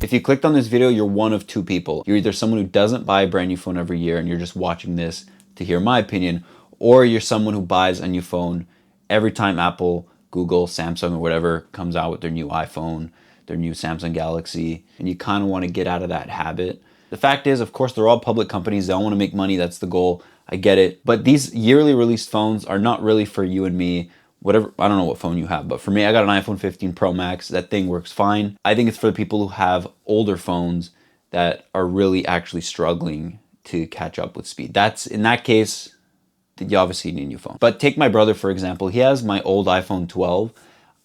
If you clicked on this video, you're one of two people. You're either someone who doesn't buy a brand new phone every year and you're just watching this to hear my opinion, or you're someone who buys a new phone every time Apple, Google, Samsung, or whatever comes out with their new iPhone, their new Samsung Galaxy, and you kind of want to get out of that habit. The fact is, of course, they're all public companies. They all want to make money. That's the goal. I get it. But these yearly released phones are not really for you and me. Whatever, I don't know what phone you have, but for me, I got an iPhone 15 Pro Max. That thing works fine. I think it's for the people who have older phones that are really actually struggling to catch up with speed. That's, in that case, you obviously need a new phone. But take my brother, for example. He has my old iPhone 12.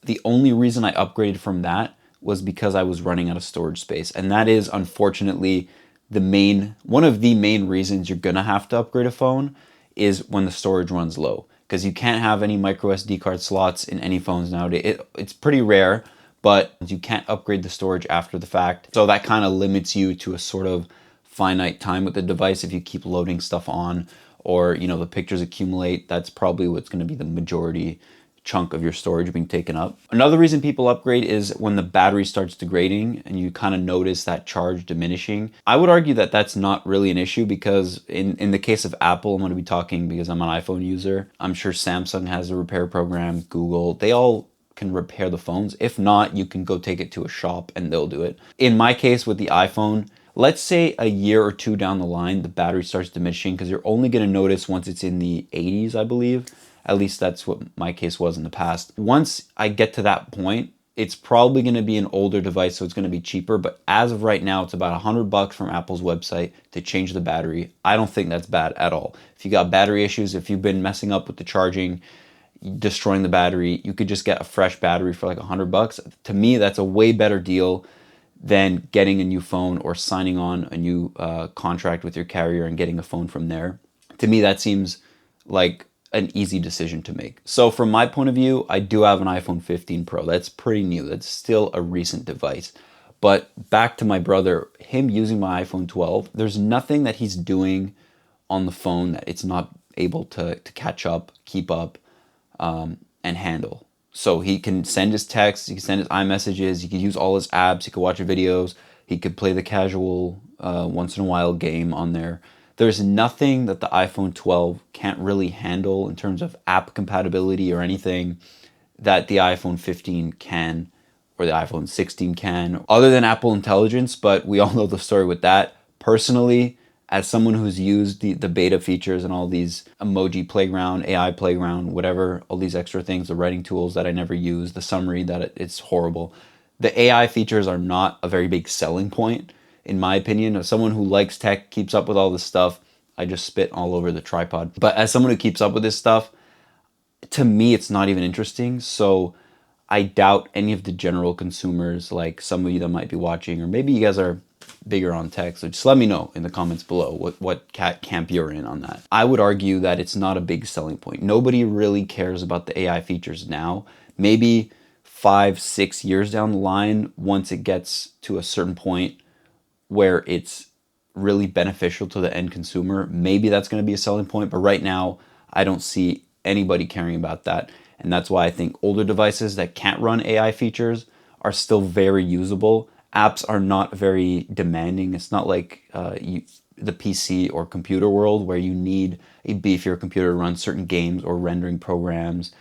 The only reason I upgraded from that was because I was running out of storage space. And that is, unfortunately, one of the main reasons you're gonna have to upgrade a phone is when the storage runs low. Because you can't have any micro SD card slots in any phones nowadays. It's pretty rare, but you can't upgrade the storage after the fact. So that kind of limits you to a sort of finite time with the device if you keep loading stuff on, or the pictures accumulate. That's probably what's going to be the majority chunk of your storage being taken up. Another reason people upgrade is when the battery starts degrading and you kind of notice that charge diminishing. I would argue that that's not really an issue, because in the case of Apple, I'm going to be talking because I'm an iPhone user. I'm sure Samsung has a repair program, Google, they all can repair the phones. If not, you can go take it to a shop and they'll do it. In my case with the iPhone, let's say a year or two down the line, the battery starts diminishing, because you're only going to notice once it's in the 80s, I believe. At least that's what my case was in the past. Once I get to that point, it's probably going to be an older device, so it's going to be cheaper. But as of right now, it's about $100 from Apple's website to change the battery. I don't think that's bad at all. If you got battery issues, if you've been messing up with the charging, destroying the battery, you could just get a fresh battery for like $100. To me, that's a way better deal than getting a new phone or signing on a new contract with your carrier and getting a phone from there. To me, that seems like an easy decision to make. So from my point of view, I do have an iPhone 15 Pro. That's pretty new. That's still a recent device. But back to my brother, him using my iPhone 12, there's nothing that he's doing on the phone that it's not able to catch up, keep up, and handle. So he can send his texts, he can send his iMessages, he can use all his apps, he could watch videos, he could play the casual once in a while game on there. There's nothing that the iPhone 12 can't really handle in terms of app compatibility or anything that the iPhone 15 can, or the iPhone 16 can, other than Apple Intelligence, but we all know the story with that. Personally, as someone who's used the beta features and all these emoji playground, AI playground, whatever, all these extra things, the writing tools that I never use, the summary that it's horrible. The AI features are not a very big selling point, in my opinion. As someone who likes tech, keeps up with all this stuff, I just spit all over the tripod. But as someone who keeps up with this stuff, to me, it's not even interesting. So I doubt any of the general consumers, like some of you that might be watching, or maybe you guys are bigger on tech, so just let me know in the comments below what camp you're in on that. I would argue that it's not a big selling point. Nobody really cares about the AI features now. Maybe 5-6 years down the line, once it gets to a certain point where it's really beneficial to the end consumer, maybe that's going to be a selling point. But right now, I don't see anybody caring about that. And that's why I think older devices that can't run AI features are still very usable. Apps are not very demanding. It's not like the PC or computer world where you need a beefier computer to run certain games or rendering programs,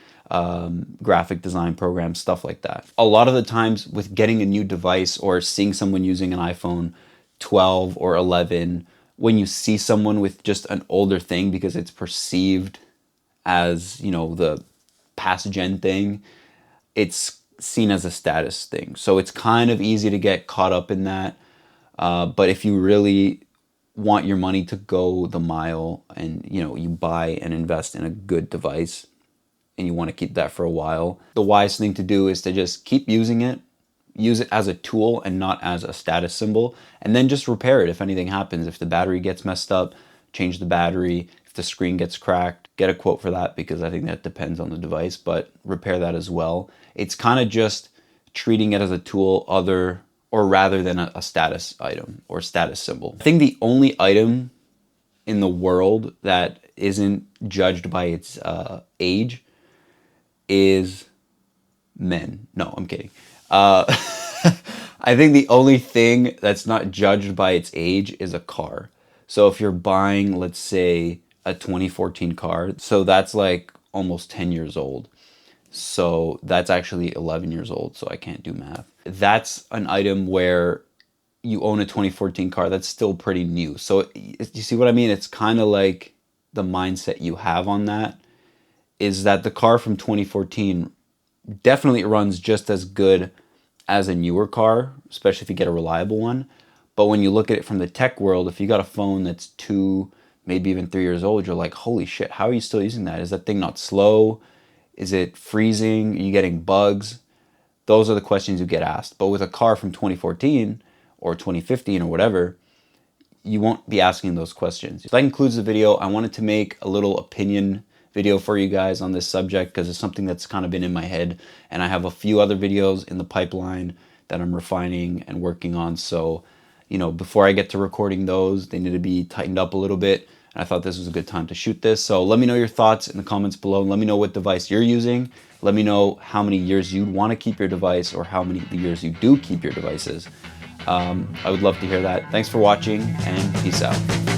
graphic design programs, stuff like that. A lot of the times with getting a new device or seeing someone using an iPhone 12 or 11, when you see someone with just an older thing because it's perceived as, the past gen thing, it's seen as a status thing. So it's kind of easy to get caught up in that. But if you really want your money to go the mile and, you buy and invest in a good device and you want to keep that for a while, the wise thing to do is to just keep using it. Use it as a tool and not as a status symbol, and then just repair it if anything happens. If the battery gets messed up, change the battery. If the screen gets cracked, get a quote for that, because I think that depends on the device, but repair that as well. It's kind of just treating it as a tool rather than a status item or status symbol. I think the only item in the world that isn't judged by its age is men. No, I'm kidding. I think the only thing that's not judged by its age is a car. So if you're buying, let's say, a 2014 car, so that's like almost 10 years old. So that's actually 11 years old, so I can't do math. That's an item where you own a 2014 car that's still pretty new. So you see what I mean? It's kind of like the mindset you have on that is that the car from 2014 definitely runs just as good as a newer car, especially if you get a reliable one. But when you look at it from the tech world, if you got a phone that's 2, maybe even 3 years old, you're like, holy shit, how are you still using that? Is that thing not slow? Is it freezing? Are you getting bugs? Those are the questions you get asked. But with a car from 2014 or 2015 or whatever, you won't be asking those questions. So that concludes the video. I wanted to make a little opinion video for you guys on this subject because it's something that's kind of been in my head, and I have a few other videos in the pipeline that I'm refining and working on. So, you know, before I get to recording those, they need to be tightened up a little bit. And I thought this was a good time to shoot this. So let me know your thoughts in the comments below. Let me know what device you're using. Let me know how many years you'd want to keep your device or how many years you do keep your devices. I would love to hear that. Thanks for watching, and peace out.